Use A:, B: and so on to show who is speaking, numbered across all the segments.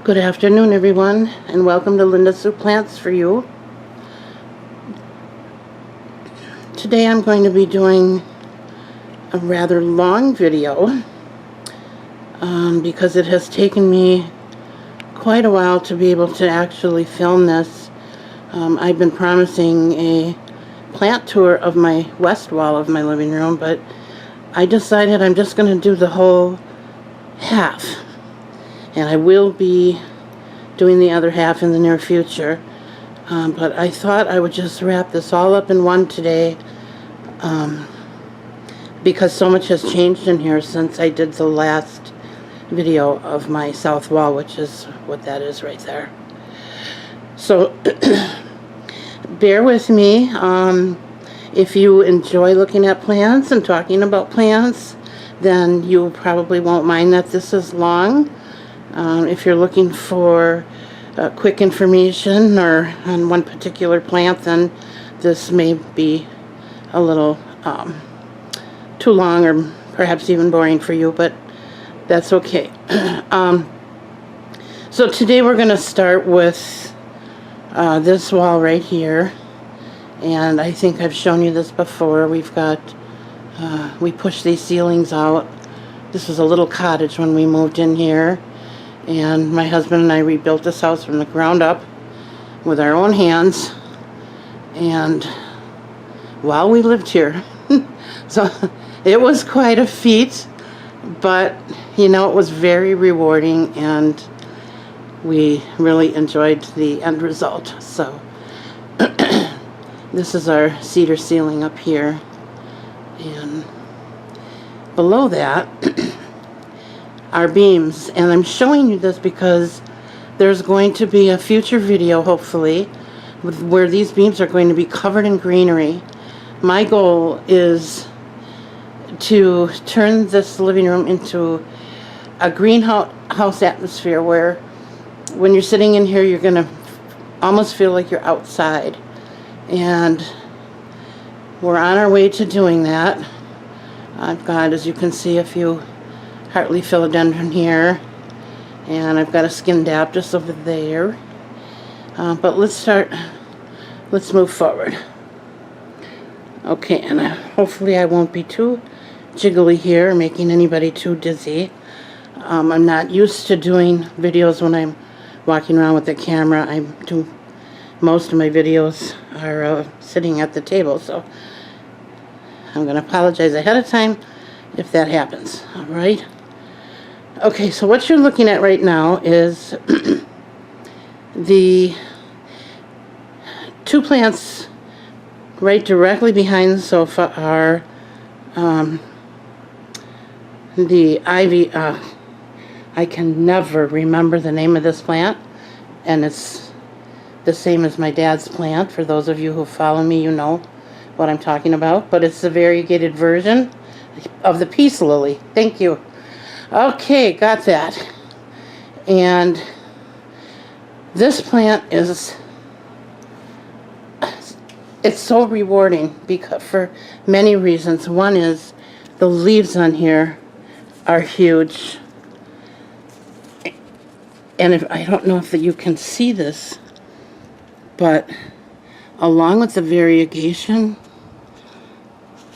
A: Good afternoon, everyone, and welcome to Linda Sue Plants for You. Today I'm going to be doing a rather long video because it has taken me quite a while to be able to actually film this. I've been promising a plant tour of my west wall of my living room, but I decided I'm just going to do the whole half. And I will be doing the other half in the near future. But I thought I would just wrap this all up in one today because so much has changed in here since I did the last video of my south wall, which is what that is right there. So bear with me. If you enjoy looking at plants and talking about plants, then you probably won't mind that this is long. If you're looking for quick information or on one particular plant, then this may be a little too long or perhaps even boring for you, but that's okay. So today we're going to start with this wall right here, and I think I've shown you this before. We've got, we pushed these ceilings out. This was a little cottage when we moved in here. And my husband and I rebuilt this house from the ground up with our own hands, and while we lived here. So it was quite a feat, but you know, it was very rewarding and we really enjoyed the end result. So this is our cedar ceiling up here, and below that our beams, and I'm showing you this because there's going to be a future video, hopefully, where these beams are going to be covered in greenery. My goal is to turn this living room into a greenhouse atmosphere where when you're sitting in here, you're going to almost feel like you're outside. And we're on our way to doing that. I've got, as you can see, a few Hartley philodendron here, and I've got a Scindaptus over there. But let's move forward. Okay, and hopefully I won't be too jiggly here, making anybody too dizzy. I'm not used to doing videos when I'm walking around with the camera. Most of my videos are sitting at the table, so I'm going to apologize ahead of time if that happens. All right. Okay, so what you're looking at right now is the two plants right directly behind the sofa are the ivy. I can never remember the name of this plant, and it's the same as my dad's plant. For those of you who follow me, you know what I'm talking about, but it's the variegated version of the peace lily. Thank you. Okay, got that. And this plant it's so rewarding because for many reasons. One is the leaves on here are huge. And I don't know if you can see this, but along with the variegation,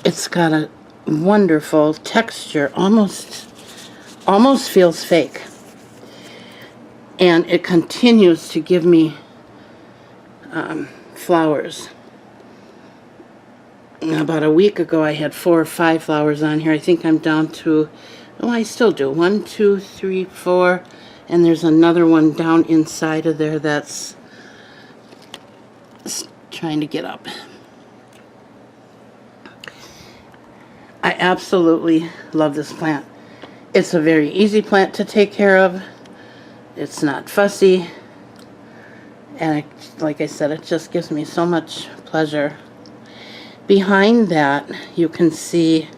A: it's got a wonderful texture, almost feels fake, and it continues to give me flowers. About a week ago I had 4 or 5 flowers on here. I think I'm down to, oh, I still do 1, 2, 3, 4, and there's another one down inside of there that's trying to get up. I absolutely love this plant. It's a very easy plant to take care of. It's not fussy. And like I said, it just gives me so much pleasure. Behind that, you can see,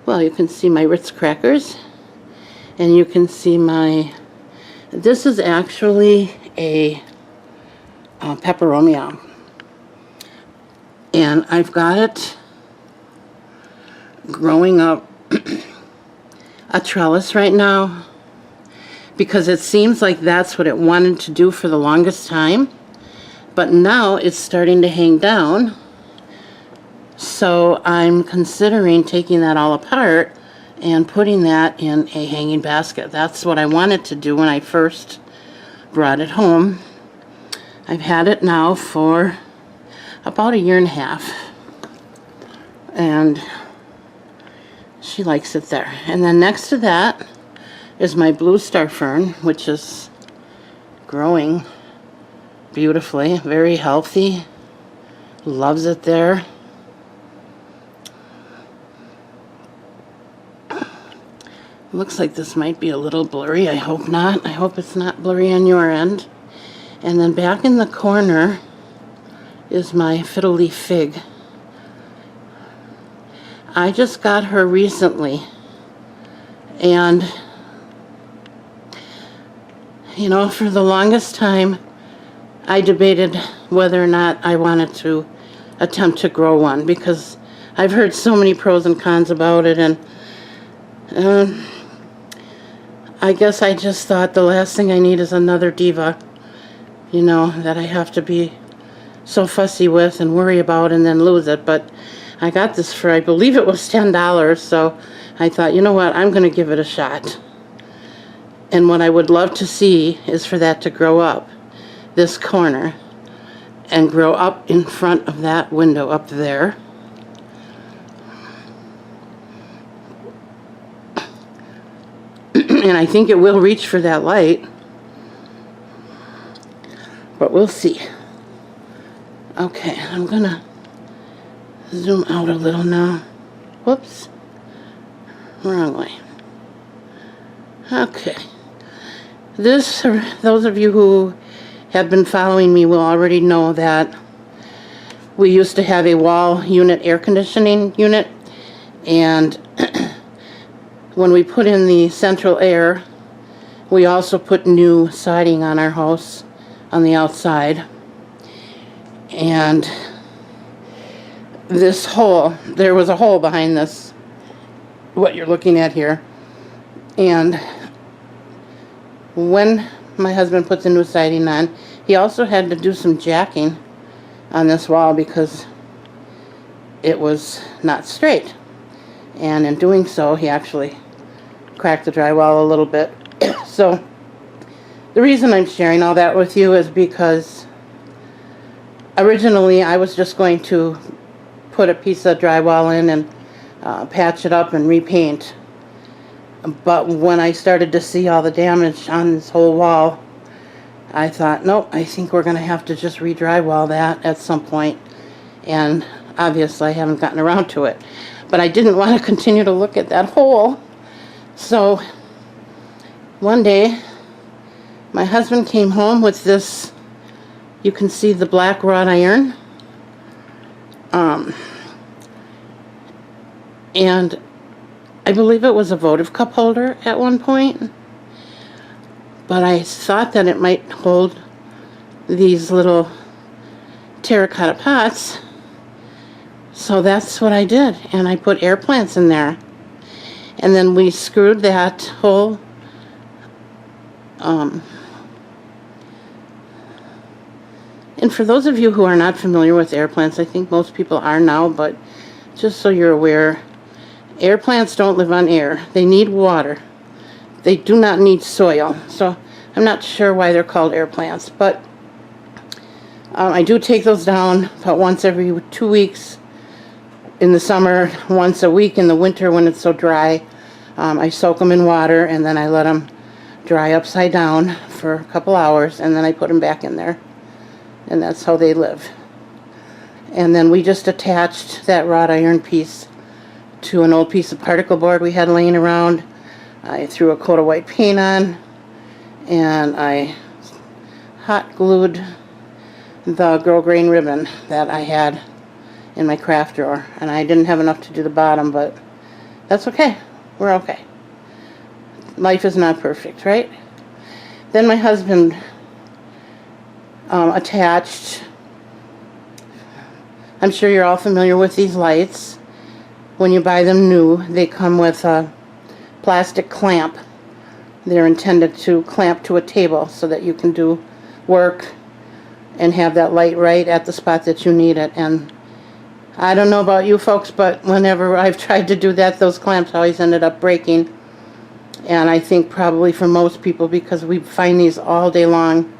A: well, you can see my Ritz crackers. And you can see this is actually a peperomia. And I've got it growing up a trellis right now, because it seems like that's what it wanted to do for the longest time. But now it's starting to hang down. So I'm considering taking that all apart and putting that in a hanging basket. That's what I wanted to do when I first brought it home. I've had it now for about 1.5 years. And she likes it there. And then next to that is my blue star fern, which is growing beautifully, very healthy. Loves it there. Looks like this might be a little blurry. I hope not. I hope it's not blurry on your end. And then back in the corner is my fiddle leaf fig. I just got her recently, and you know, for the longest time I debated whether or not I wanted to attempt to grow one, because I've heard so many pros and cons about it, and I guess I just thought the last thing I need is another diva, you know, that I have to be so fussy with and worry about and then lose it. But I got this for, I believe it was $10, so I thought, you know what, I'm going to give it a shot. And what I would love to see is for that to grow up this corner and grow up in front of that window up there. And I think it will reach for that light, but we'll see. Okay, I'm gonna zoom out a little now. Whoops, wrong way. Okay, this, those of you who have been following me will already know that we used to have a wall unit air conditioning unit, and when we put in the central air, we also put new siding on our house on the outside. And this hole, there was a hole behind this, what you're looking at here. And when my husband put the new siding on, he also had to do some jacking on this wall because it was not straight. And in doing so, he actually cracked the drywall a little bit. So the reason I'm sharing all that with you is because originally I was just going to put a piece of drywall in and patch it up and repaint. But when I started to see all the damage on this whole wall, I thought, nope, I think we're going to have to just re-drywall that at some point. And obviously I haven't gotten around to it. But I didn't want to continue to look at that hole. So one day my husband came home with this, you can see the black wrought iron, and I believe it was a votive cup holder at one point, but I thought that it might hold these little terracotta pots, so that's what I did, and I put air plants in there. And then we screwed that whole and for those of you who are not familiar with air plants, I think most people are now, but just so you're aware, air plants don't live on air. They need water. They do not need soil. So I'm not sure why they're called air plants, but I do take those down about once every 2 weeks in the summer, once a week in the winter when it's so dry. I soak them in water and then I let them dry upside down for a couple hours, and then I put them back in there, and that's how they live. And then we just attached that wrought iron piece to an old piece of particle board we had laying around. I threw a coat of white paint on, and I hot glued the Girl Grain ribbon that I had in my craft drawer, and I didn't have enough to do the bottom, but that's okay. We're okay. Life is not perfect, right? Then my husband attached, I'm sure you're all familiar with these lights. When you buy them new, they come with a plastic clamp They're intended to clamp to a table so that you can do work and have that light right at the spot that you need it. And I don't know about you folks, but whenever I've tried to do that, those clamps always ended up breaking. And I think probably for most people, because we find these all day long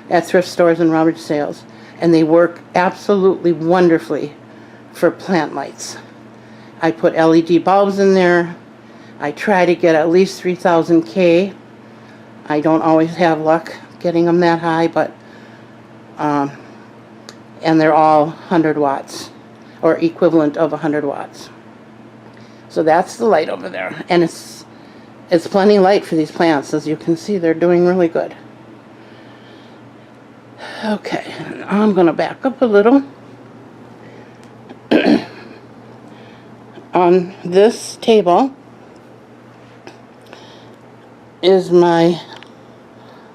A: at thrift stores and rummage sales, and they work absolutely wonderfully for plant lights. I put LED bulbs in there. I try to get at least 3000 K. I don't always have luck getting them that high, but and they're all 100 watts or equivalent of 100 watts. So that's the light over there, and it's plenty light for these plants. As you can see, they're doing really good. Okay, I'm going to back up a little. On this table is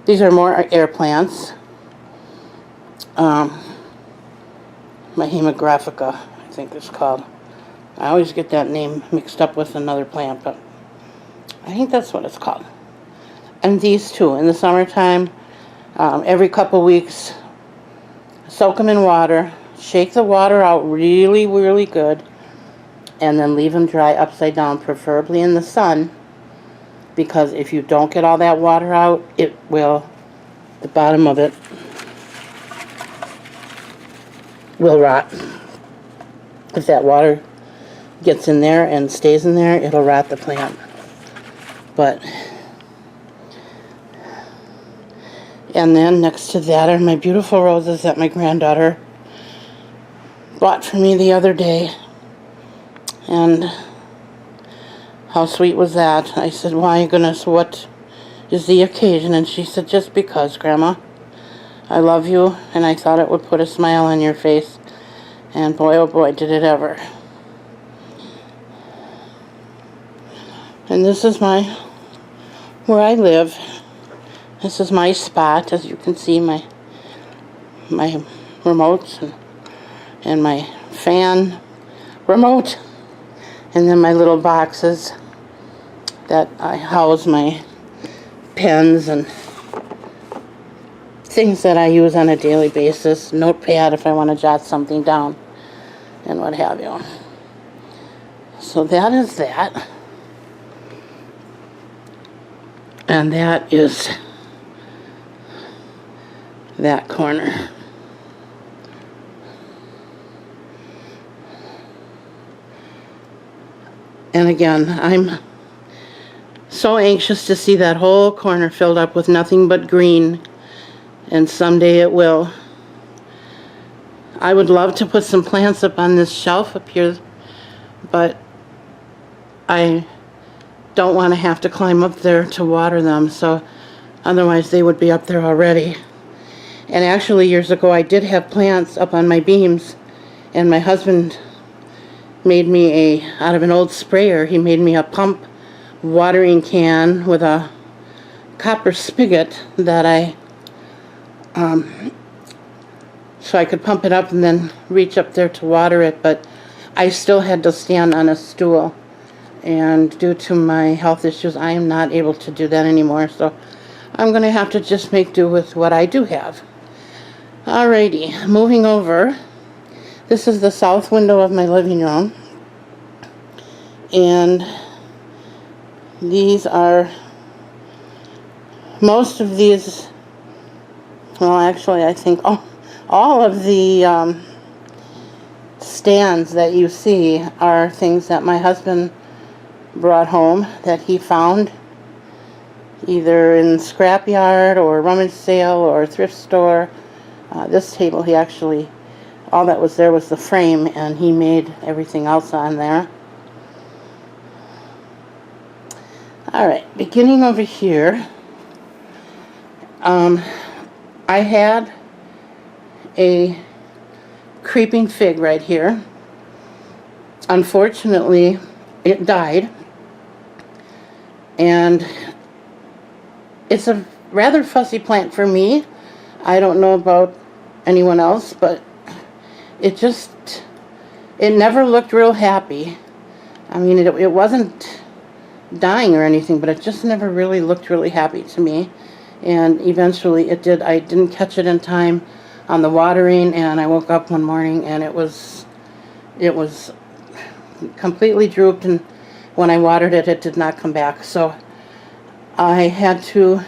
A: these are more air plants. My Hemographica, I think it's called. I always get that name mixed up with another plant, but I think that's what it's called. And these two, in the summertime, every couple weeks, soak them in water, shake the water out really, really good, and then leave them dry upside down, preferably in the sun, because if you don't get all that water out, the bottom of it will rot. If that water gets in there and stays in there, it'll rot the plant. And then next to that are my beautiful roses that my granddaughter bought for me the other day. And how sweet was that? I said, "Why, goodness, what is the occasion?" And she said, "Just because, Grandma. I love you, and I thought it would put a smile on your face." And boy, oh boy, did it ever. And this is where I live. This is my spot. As you can see, my remotes and my fan remote, and then my little boxes that I house my pens and things that I use on a daily basis, notepad if I want to jot something down, and what have you. So that is that. And that is that corner. And again, I'm so anxious to see that whole corner filled up with nothing but green, and someday it will. I would love to put some plants up on this shelf up here, but I don't want to have to climb up there to water them, so otherwise they would be up there already. And actually, years ago, I did have plants up on my beams, and my husband made me out of an old sprayer, he made me a pump watering can with a copper spigot that so I could pump it up and then reach up there to water it, but I still had to stand on a stool. And due to my health issues, I am not able to do that anymore, so I'm going to have to just make do with what I do have. Alrighty, moving over. This is the south window of my living room. And these are, most of these, well actually I think all of the stands that you see are things that my husband brought home that he found either in scrapyard or rummage sale or thrift store. This table, he actually, all that was there was the frame, and he made everything else on there. Alright, beginning over here, I had a creeping fig right here. Unfortunately, it died, and it's a rather fussy plant for me. I don't know about anyone else, but it never looked real happy. I mean, it wasn't dying or anything, but it just never really looked really happy to me. And eventually it did. I didn't catch it in time on the watering, and I woke up one morning and it was completely drooped, and when I watered it, it did not come back. So I had to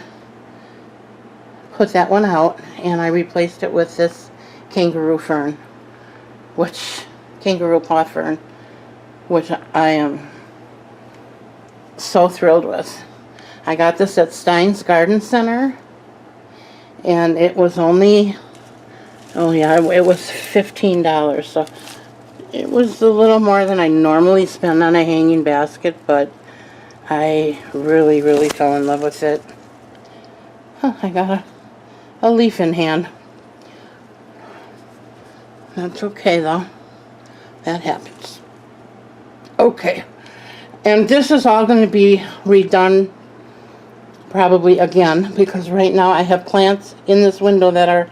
A: put that one out, and I replaced it with this kangaroo fern, kangaroo paw fern, which I am so thrilled with. I got this at Stein's Garden Center, and it was only, oh yeah, it was $15, so it was a little more than I normally spend on a hanging basket, but I really, really fell in love with it. Huh, I got a leaf in hand. That's okay though. That happens. Okay. And this is all going to be redone probably again, because right now I have plants in this window that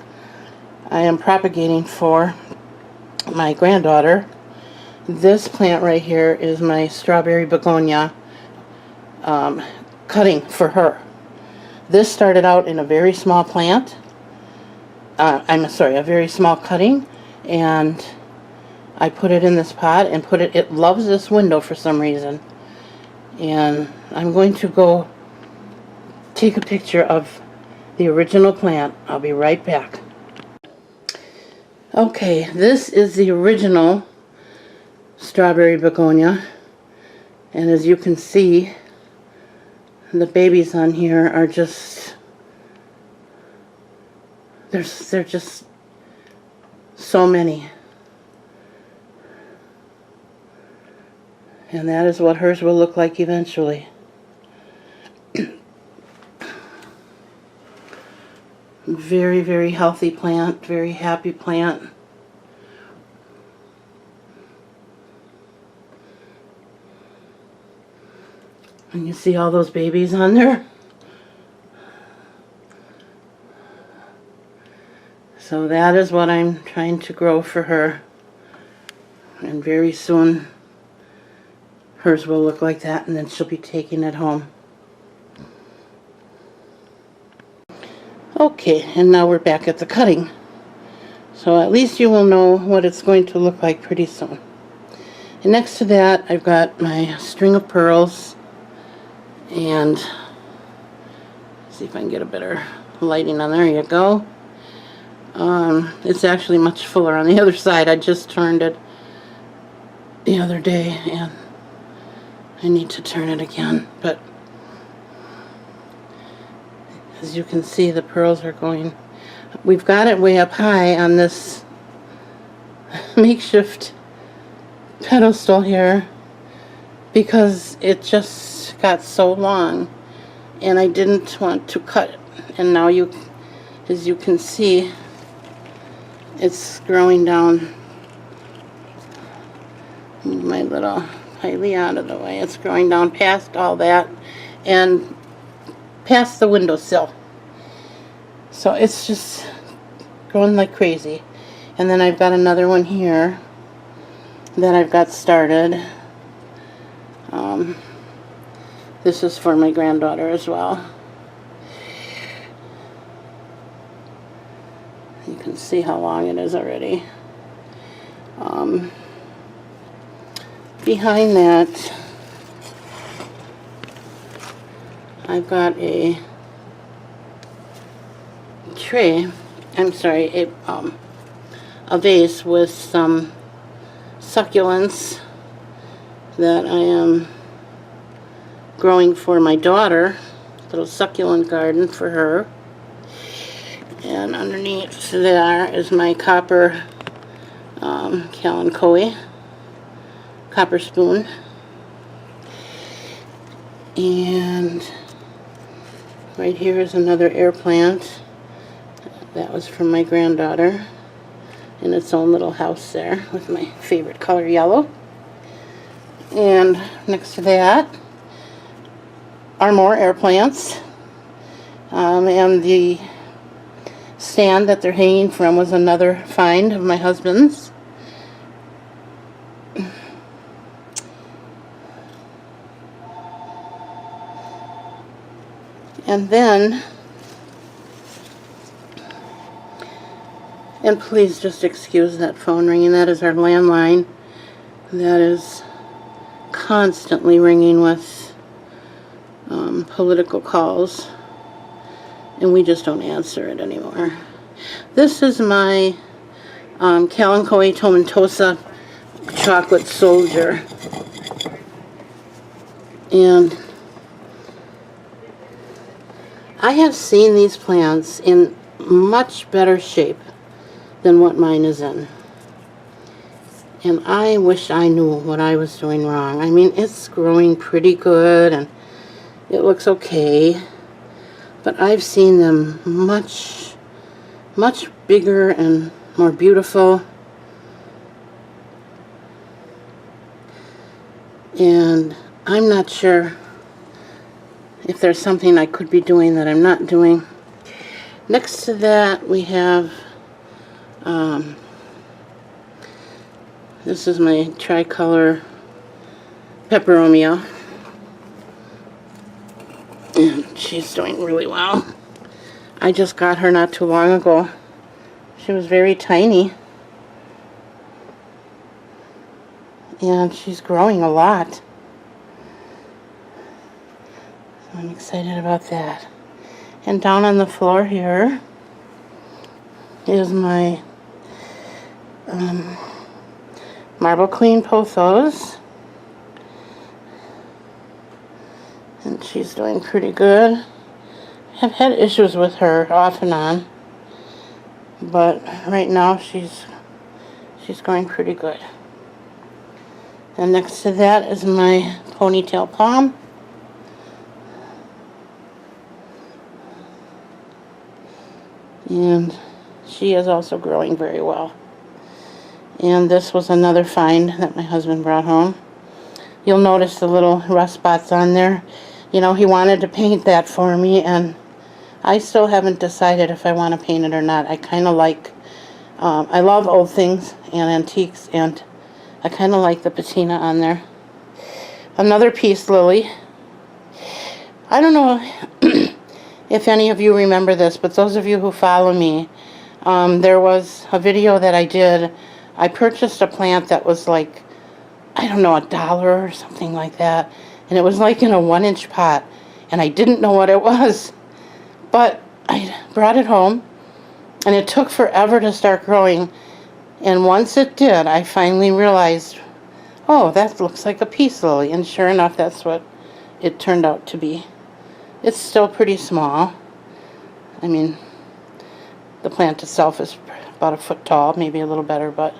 A: I am propagating for my granddaughter. This plant right here is my strawberry begonia cutting for her. This started out in a very small plant. A very small cutting, and I put it in this pot and it loves this window for some reason. And I'm going to go take a picture of the original plant. I'll be right back. Okay, this is the original strawberry begonia, and as you can see, the babies on here are just, they're just so many. And that is what hers will look like eventually. Very, very healthy plant, very happy plant. And you see all those babies on there? So that is what I'm trying to grow for her. And very soon hers will look like that, and then she'll be taking it home. Okay, and now we're back at the cutting. So at least you will know what it's going to look like pretty soon. And next to that, I've got my string of pearls. And see if I can get a better lighting on there. You go. It's actually much fuller on the other side. I just turned it the other day, and I need to turn it again. But as you can see, the pearls are going. We've got it way up high on this makeshift pedestal here because it just got so long, and I didn't want to cut it. And now as you can see, it's growing down. Move my little Hoya out of the way. It's growing down past all that and past the windowsill. So it's just growing like crazy. And then I've got another one here that I've got started. This is for my granddaughter as well. You can see how long it is already. Behind that, I've got a tray, a vase with some succulents that I am growing for my daughter, little succulent garden for her. And underneath there is my copper Calathea copper spoon. And right here is another air plant. That was from my granddaughter in its own little house there with my favorite color, yellow. And next to that are more air plants. And the stand that they're hanging from was another find of my husband's. And then, and please just excuse that phone ringing, that is our landline. That is constantly ringing with political calls, and we just don't answer it anymore. This is my Calathea tomentosa chocolate soldier, and I have seen these plants in much better shape than what mine is in. And I wish I knew what I was doing wrong. I mean, it's growing pretty good and it looks okay, but I've seen them much bigger and more beautiful. And I'm not sure if there's something I could be doing that I'm not doing. Next to that, we have this is my tricolor peperomia, and she's doing really well. I just got her not too long ago. She was very tiny, and she's growing a lot. So I'm excited about that. And down on the floor here is my Marble Queen pothos, and she's doing pretty good. I've had issues with her off and on, but right now she's going pretty good. And next to that is my ponytail palm. And she is also growing very well. And this was another find that my husband brought home. You'll notice the little rust spots on there. You know, he wanted to paint that for me, and I still haven't decided if I want to paint it or not. I kind of like, I love old things and antiques, and I kind of like the patina on there. Another peace lily. I don't know if any of you remember this, but those of you who follow me, there was a video that I did. I purchased a plant that was like, I don't know, $1 or something like that. And it was like in a 1-inch pot. And I didn't know what it was. But I brought it home. And it took forever to start growing. And once it did, I finally realized, oh, that looks like a peace lily. And sure enough, that's what it turned out to be. It's still pretty small. I mean, the plant itself is about 1 foot tall, maybe a little better, but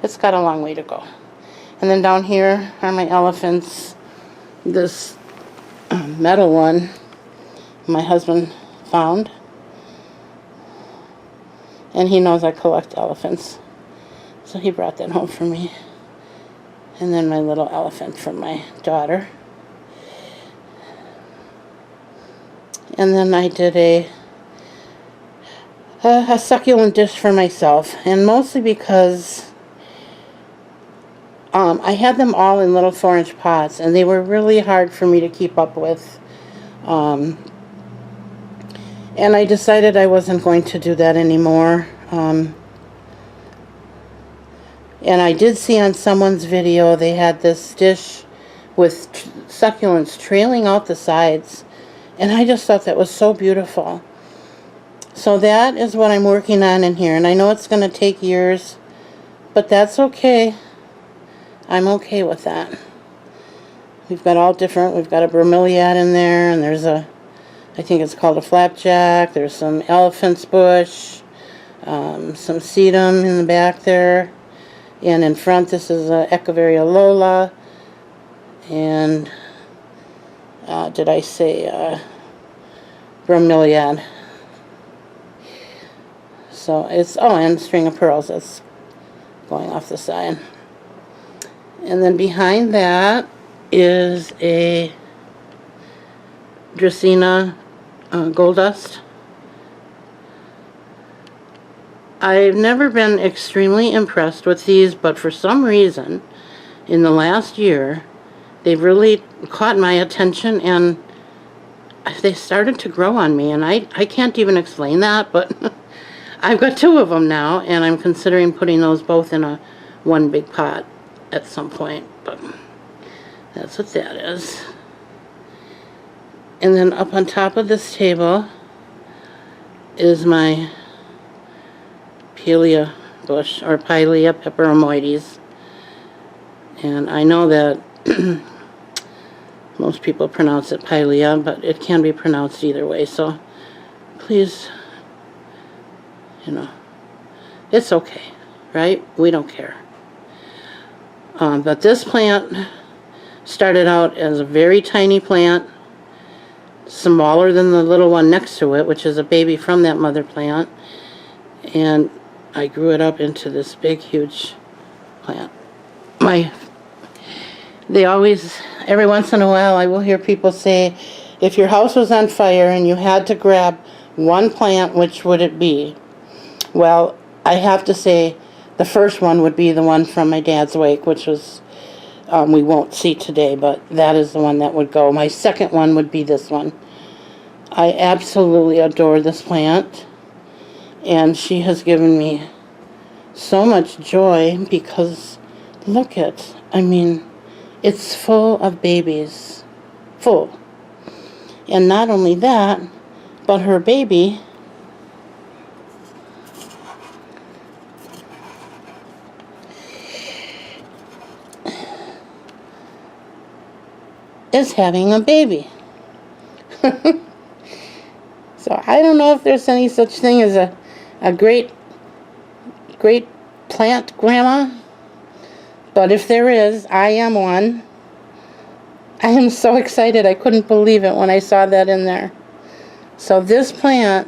A: it's got a long way to go. And then down here are my elephants. This metal one my husband found, and he knows I collect elephants, so he brought that home for me. And then my little elephant from my daughter. And then I did a succulent dish for myself, and mostly because I had them all in little 4-inch pots, and they were really hard for me to keep up with. And I decided I wasn't going to do that anymore. And I did see on someone's video they had this dish with succulents trailing out the sides, and I just thought that was so beautiful. So that is what I'm working on in here, and I know it's going to take years, but that's okay. I'm okay with that. We've got all different. We've got a bromeliad in there, and there's a, I think it's called a flapjack. There's some elephant's bush, some sedum in the back there, and in front this is a Echeveria Lola, and did I say bromeliad? So it's, oh, and string of pearls that's going off the side. And then behind that is a Dracaena gold dust. I've never been extremely impressed with these, but for some reason, in the last year, they've really caught my attention, and they started to grow on me, and I can't even explain that, but I've got 2 of them now, and I'm considering putting those both in one big pot at some point, but that's what that is. And then up on top of this table is my Pilea bush, or Pilea peperomoides. And I know that most people pronounce it Pilea, but it can be pronounced either way, so please, it's okay, right? We don't care. But this plant started out as a very tiny plant, smaller than the little one next to it, which is a baby from that mother plant, and I grew it up into this big, huge plant. They always, every once in a while, I will hear people say, if your house was on fire and you had to grab one plant, which would it be? Well, I have to say the first one would be the one from my dad's wake, which was, we won't see today, but that is the one that would go. My second one would be this one. I absolutely adore this plant, and she has given me so much joy because look at, it's full of babies. Full. And not only that, but her baby is having a baby. So I don't know if there's any such thing as a great plant grandma, but if there is, I am one. I am so excited. I couldn't believe it when I saw that in there. So this plant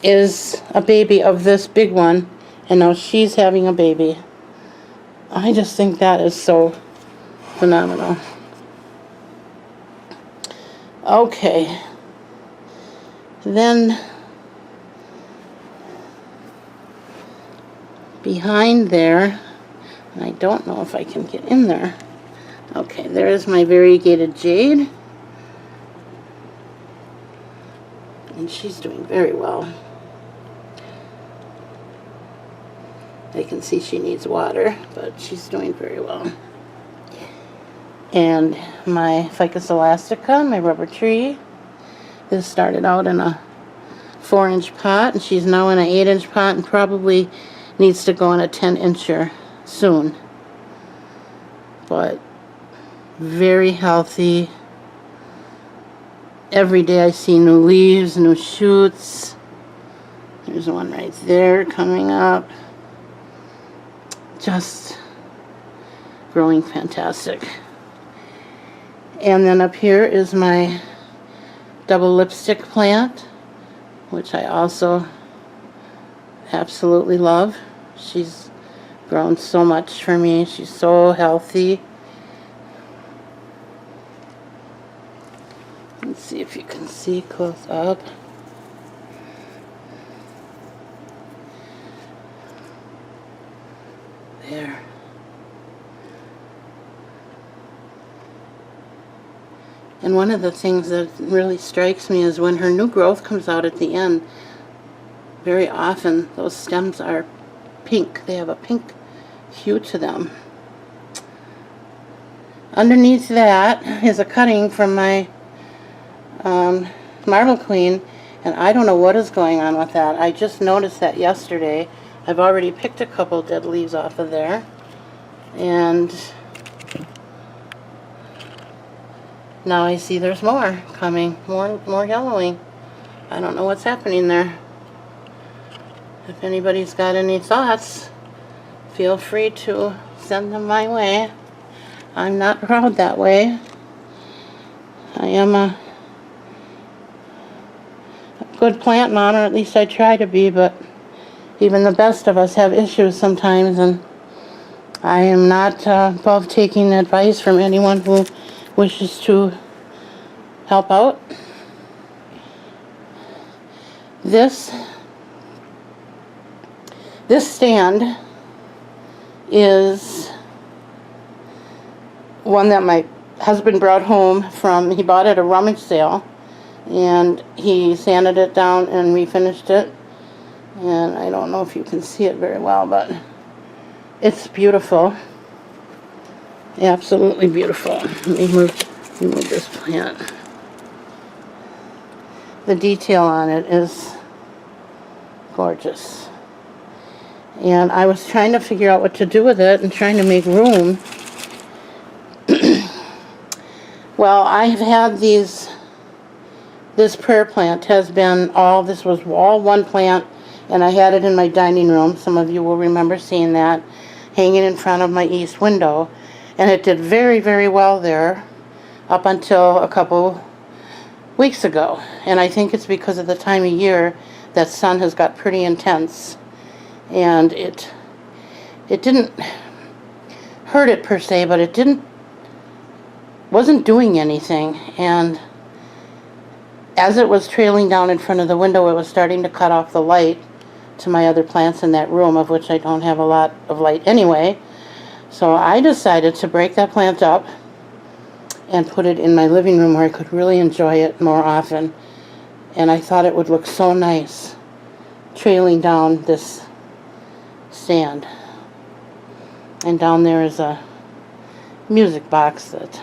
A: is a baby of this big one, and now she's having a baby. I just think that is so phenomenal. Okay. Then behind there, and I don't know if I can get in there. Okay, there is my variegated jade. And she's doing very well. I can see she needs water, but she's doing very well. And my Ficus elastica, my rubber tree. This started out in a 4-inch pot, and she's now in an 8-inch pot and probably needs to go in a 10-incher soon. But very healthy. Every day I see new leaves, new shoots. There's one right there coming up. Just growing fantastic. And then up here is my double lipstick plant, which I also absolutely love. She's grown so much for me. She's so healthy. Let's see if you can see close up. There. And one of the things that really strikes me is when her new growth comes out at the end, very often those stems are pink. They have a pink hue to them. Underneath that is a cutting from my Marble Queen, and I don't know what is going on with that. I just noticed that yesterday. I've already picked a couple dead leaves off of there, and now I see there's more coming, more yellowing. I don't know what's happening there. If anybody's got any thoughts, feel free to send them my way. I'm not proud that way. I am a good plant mom, or at least I try to be, but even the best of us have issues sometimes, and I am not above taking advice from anyone who wishes to help out. This stand is one that my husband brought home he bought at a rummage sale, and he sanded it down and refinished it. And I don't know if you can see it very well, but it's beautiful. Absolutely beautiful. Let me move this plant. The detail on it is gorgeous. And I was trying to figure out what to do with it and trying to make room. Well, I've had this prayer plant has been this was all one plant, and I had it in my dining room. Some of you will remember seeing that hanging in front of my east window, and it did very, very well there up until a couple weeks ago. And I think it's because of the time of year that sun has got pretty intense, and it didn't hurt it per se, but it wasn't doing anything. And as it was trailing down in front of the window, it was starting to cut off the light to my other plants in that room, of which I don't have a lot of light anyway. So I decided to break that plant up and put it in my living room where I could really enjoy it more often. And I thought it would look so nice trailing down this stand. And down there is a music box that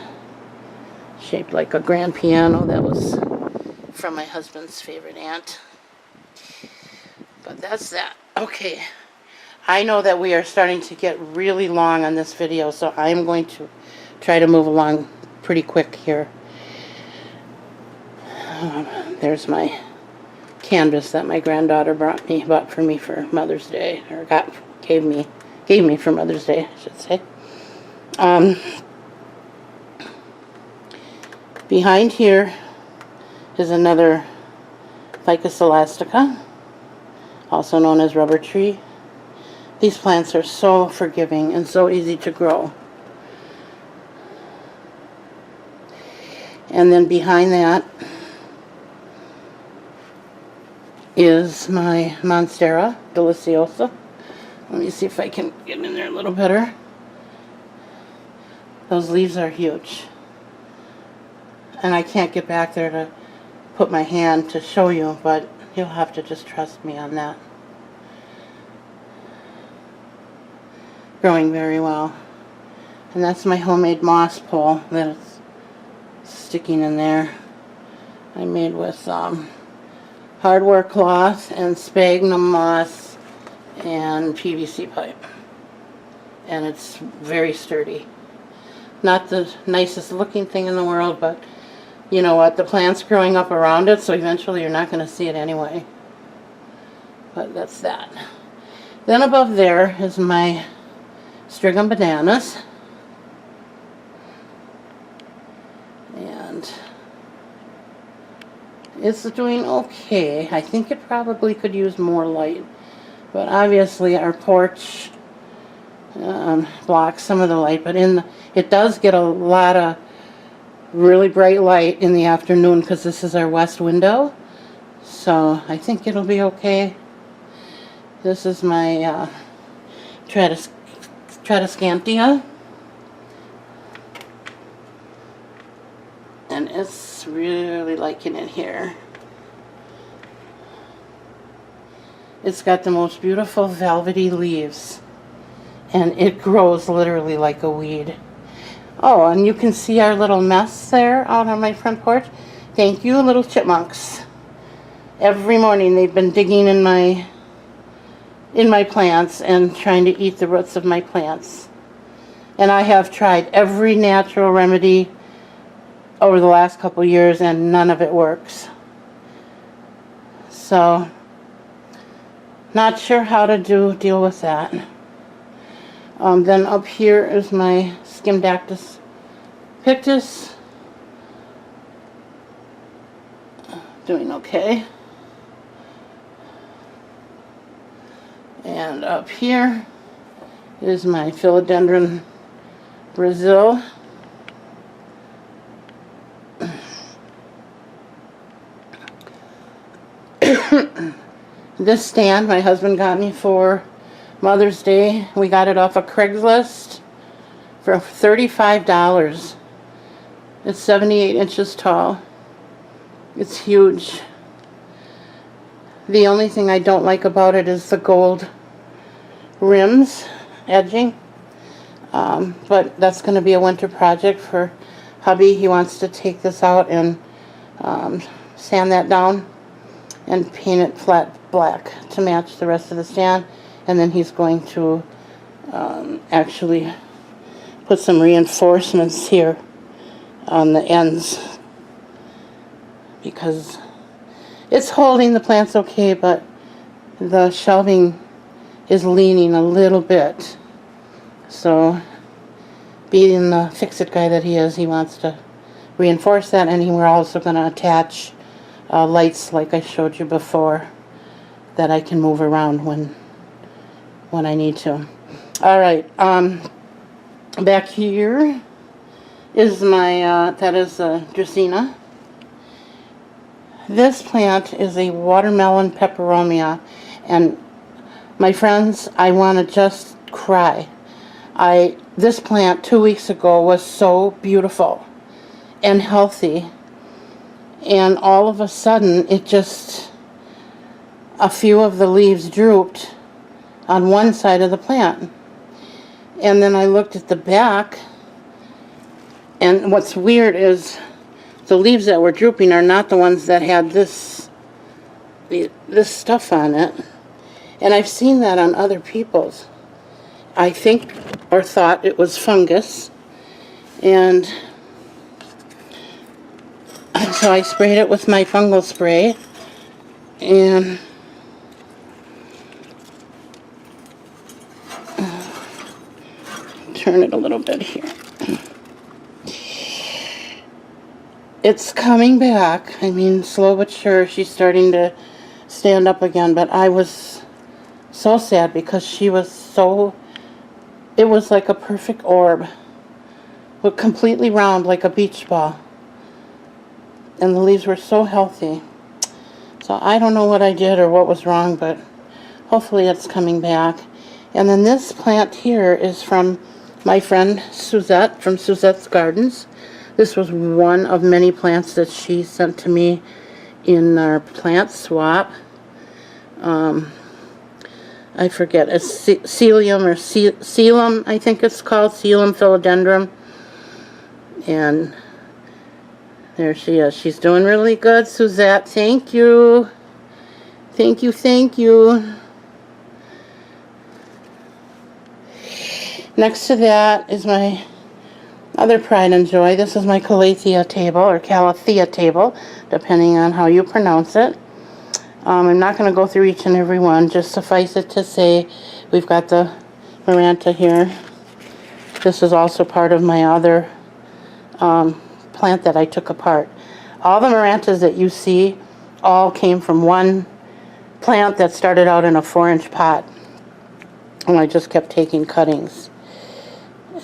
A: shaped like a grand piano that was from my husband's favorite aunt. But that's that. Okay, I know that we are starting to get really long on this video, so I'm going to try to move along pretty quick here. There's my canvas that my granddaughter bought for me for Mother's Day, or gave me for Mother's Day, I should say. Behind here is another Ficus elastica, also known as rubber tree. These plants are so forgiving and so easy to grow. And then behind that is my Monstera deliciosa. Let me see if I can get in there a little better. Those leaves are huge. And I can't get back there to put my hand to show you, but you'll have to just trust me on that. Growing very well. And that's my homemade moss pole that is sticking in there. I made with hardware cloth and sphagnum moss and PVC pipe. And it's very sturdy. Not the nicest looking thing in the world, but you know what, the plant's growing up around it, so eventually you're not going to see it anyway. But that's that. Then above there is my Strigum bananas. And it's doing okay. I think it probably could use more light. But obviously our porch blocks some of the light. But it does get a lot of really bright light in the afternoon because this is our west window. So I think it'll be okay. This is my Tradescantia. And it's really liking it here. It's got the most beautiful velvety leaves. And it grows literally like a weed. Oh, and you can see our little mess there out on my front porch. Thank you, little chipmunks. Every morning they've been digging in my plants and trying to eat the roots of my plants. And I have tried every natural remedy over the last couple years, and none of it works. So, not sure how to deal with that. Then up here is my Scindactis pictus. Doing okay. And up here is my Philodendron Brazil. This stand my husband got me for Mother's Day. We got it off of Craigslist for $35. It's 78 inches tall. It's huge. The only thing I don't like about it is the gold rims edging. But that's going to be a winter project for hubby. He wants to take this out and sand that down and paint it flat black to match the rest of the stand. And then he's going to actually put some reinforcements here on the ends, because it's holding the plants okay, but the shelving is leaning a little bit. So, being the fix-it guy that he is, he wants to reinforce that, and we're also going to attach lights like I showed you before that I can move around when I need to. Alright, back here is my, that is a Dracaena. This plant is a watermelon peperomia, and my friends, I want to just cry. This plant 2 weeks ago was so beautiful and healthy, and all of a sudden it just, a few of the leaves drooped on one side of the plant. And then I looked at the back, and what's weird is the leaves that were drooping are not the ones that had this stuff on it. And I've seen that on other people's. I think or thought it was fungus. And so I sprayed it with my fungal spray. And turn it a little bit here. It's coming back. I mean, slow but sure, she's starting to stand up again, but I was so sad because she was so, it was like a perfect orb, but completely round like a beach ball, and the leaves were so healthy. So I don't know what I did or what was wrong, but hopefully it's coming back. And then this plant here is from my friend Suzette from Suzette's Gardens. This was one of many plants that she sent to me in our plant swap. I forget, it's Celium or Celum, I think it's called, Celum philodendron. And there she is. She's doing really good, Suzette. Thank you. Thank you, thank you. Next to that is my other pride and joy. This is my Calathea table, or Calathea table, depending on how you pronounce it. I'm not going to go through each and every one. Just suffice it to say, we've got the Maranta here. This is also part of my other plant that I took apart. All the Marantas that you see all came from one plant that started out in a 4-inch pot. And I just kept taking cuttings.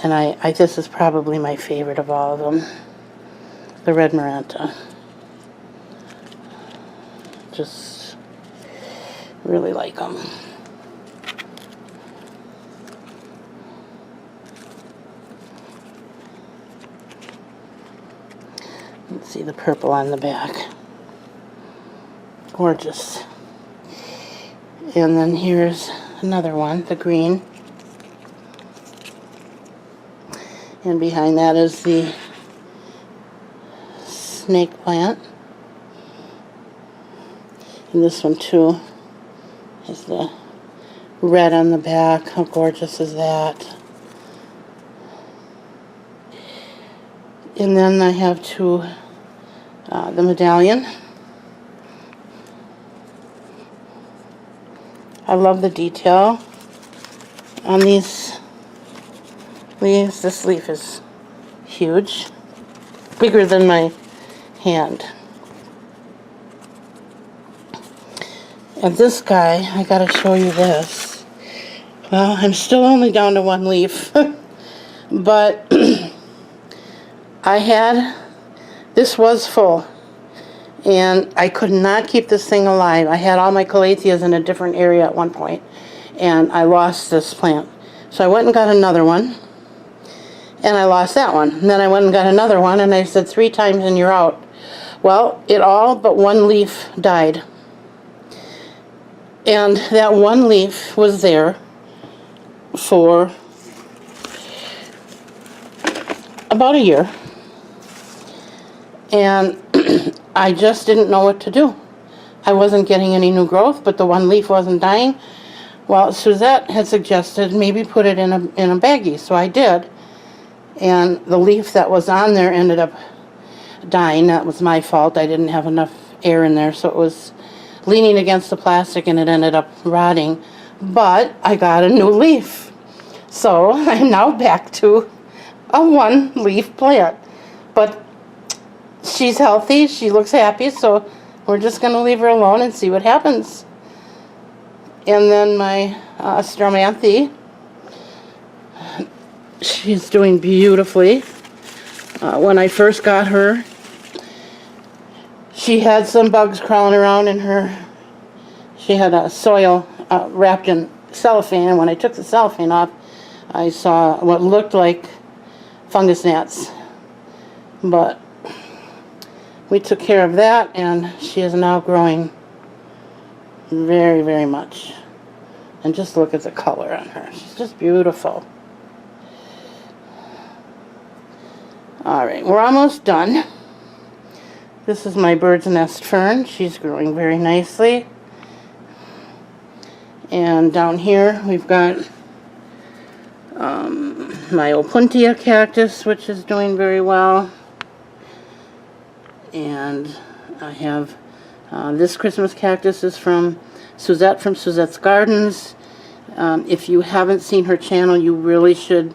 A: And this is probably my favorite of all of them. The red Maranta. Just really like them. Let's see the purple on the back. Gorgeous. And then here's another one, the green. And behind that is the snake plant. And this one too is the red on the back. How gorgeous is that? And then I have two, the medallion. I love the detail on these leaves. This leaf is huge, bigger than my hand. And this guy, I gotta show you this. Well, I'm still only down to one leaf, but this was full, and I could not keep this thing alive. I had all my Calatheas in a different area at one point, and I lost this plant. So I went and got another one, and I lost that one. And then I went and got another one, and I said 3 times and you're out. Well, it all but one leaf died. And that one leaf was there for about a year. And I just didn't know what to do. I wasn't getting any new growth, but the one leaf wasn't dying. Well, Suzette had suggested maybe put it in a baggie, so I did. And the leaf that was on there ended up dying. That was my fault. I didn't have enough air in there, so it was leaning against the plastic and it ended up rotting. But I got a new leaf. So I'm now back to a one-leaf plant. But she's healthy, she looks happy, so we're just going to leave her alone and see what happens. And then my Stromanthe, she's doing beautifully. When I first got her, she had some bugs crawling around in her. She had a soil wrapped in cellophane, and when I took the cellophane off, I saw what looked like fungus gnats. But we took care of that, and she is now growing very, very much. And just look at the color on her. She's just beautiful. Alright, we're almost done. This is my bird's nest fern. She's growing very nicely. And down here we've got my Opuntia cactus, which is doing very well. And I have this Christmas cactus is from Suzette from Suzette's Gardens. If you haven't seen her channel, you really should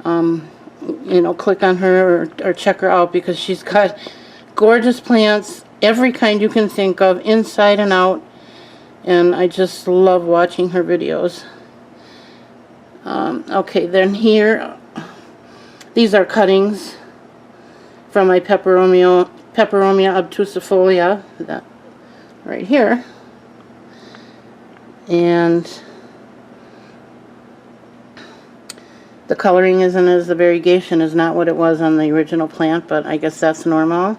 A: click on her or check her out, because she's got gorgeous plants, every kind you can think of, inside and out, and I just love watching her videos. Okay, then here, these are cuttings from my Peperomia obtusifolia, that right here, and the coloring isn't as, the variegation is not what it was on the original plant, but I guess that's normal.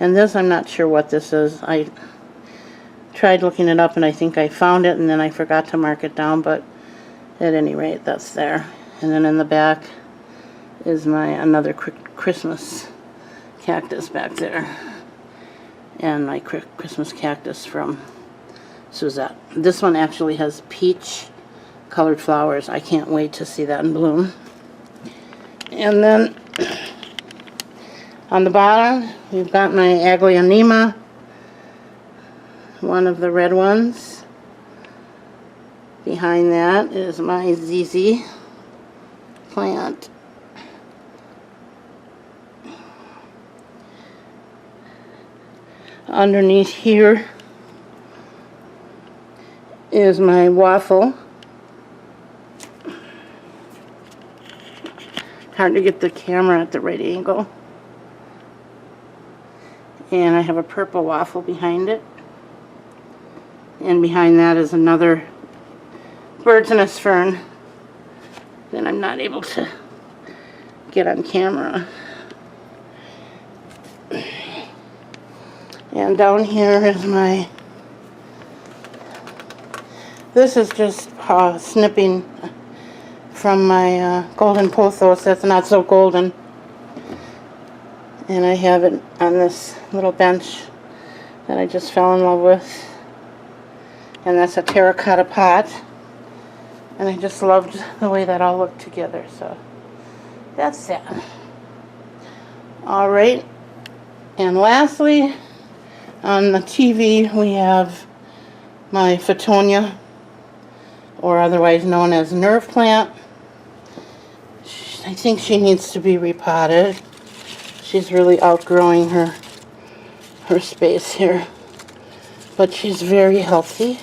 A: And this, I'm not sure what this is. I tried looking it up and I think I found it and then I forgot to mark it down, but at any rate, that's there. And then in the back is my another Christmas cactus back there. And my Christmas cactus from Suzette. This one actually has peach colored flowers. I can't wait to see that in bloom. And then on the bottom, we've got my Aglaonema, one of the red ones. Behind that is my ZZ plant. Underneath here is my waffle. Hard to get the camera at the right angle. And I have a purple waffle behind it. And behind that is another bird's nest fern that I'm not able to get on camera. And down here is my, this is just snipping from my golden pothos that's not so golden. And I have it on this little bench that I just fell in love with. And that's a terracotta pot. And I just loved the way that all looked together. So that's that. Alright. And lastly, on the TV we have my Photonia, or otherwise known as nerve plant. I think she needs to be repotted. She's really outgrowing her space here. But she's very healthy.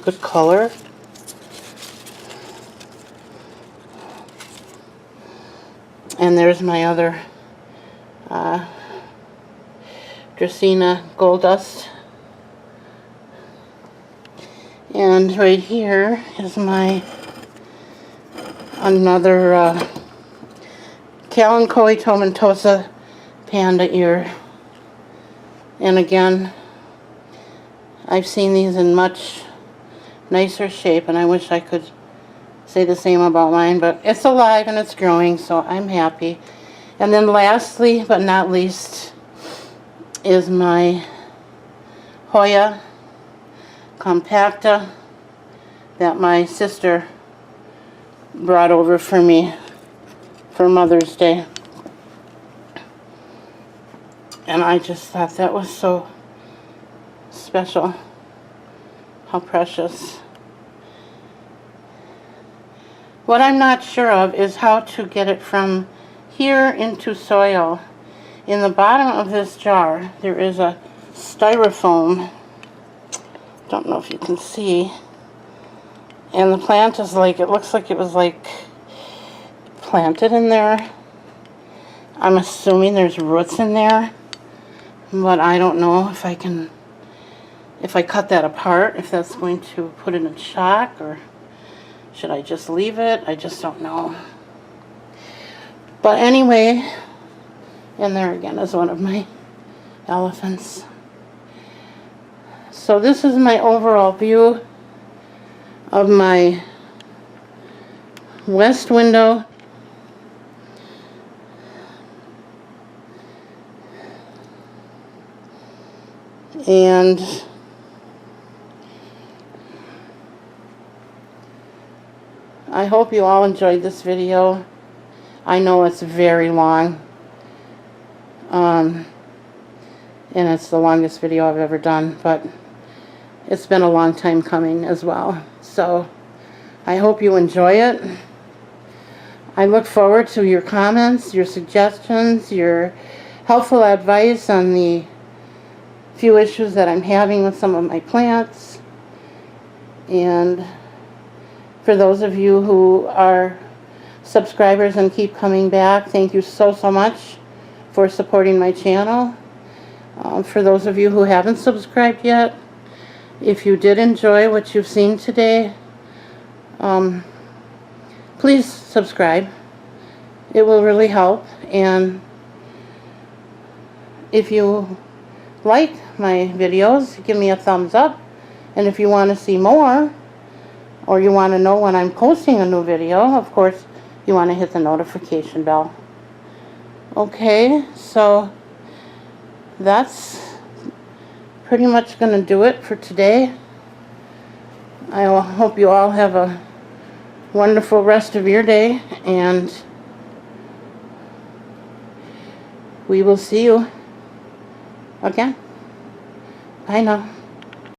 A: Good color. And there's my other Dracaena Gold Dust. And right here is my another Calathea tomentosa panda ear. And again, I've seen these in much nicer shape, and I wish I could say the same about mine, but it's alive and it's growing, so I'm happy. And then lastly, but not least, is my Hoya compacta that my sister brought over for me for Mother's Day. And I just thought that was so special. How precious. What I'm not sure of is how to get it from here into soil. In the bottom of this jar, there is a styrofoam. Don't know if you can see. And the plant is like, it looks like it was like planted in there. I'm assuming there's roots in there, but I don't know if I can, if I cut that apart, if that's going to put it in shock, or should I just leave it? I just don't know. But anyway, and there again is one of my elephants. So this is my overall view of my west window. And I hope you all enjoyed this video. I know it's very long. And it's the longest video I've ever done, but it's been a long time coming as well. So I hope you enjoy it. I look forward to your comments, your suggestions, your helpful advice on the few issues that I'm having with some of my plants. And for those of you who are subscribers and keep coming back, thank you so much for supporting my channel. For those of you who haven't subscribed yet, if you did enjoy what you've seen today, please subscribe. It will really help. And if you like my videos, give me a thumbs up. And if you want to see more, or you want to know when I'm posting a new video, of course you want to hit the notification bell. Okay, so that's pretty much going to do it for today. I hope you all have a wonderful rest of your day, and we will see you again. Bye now.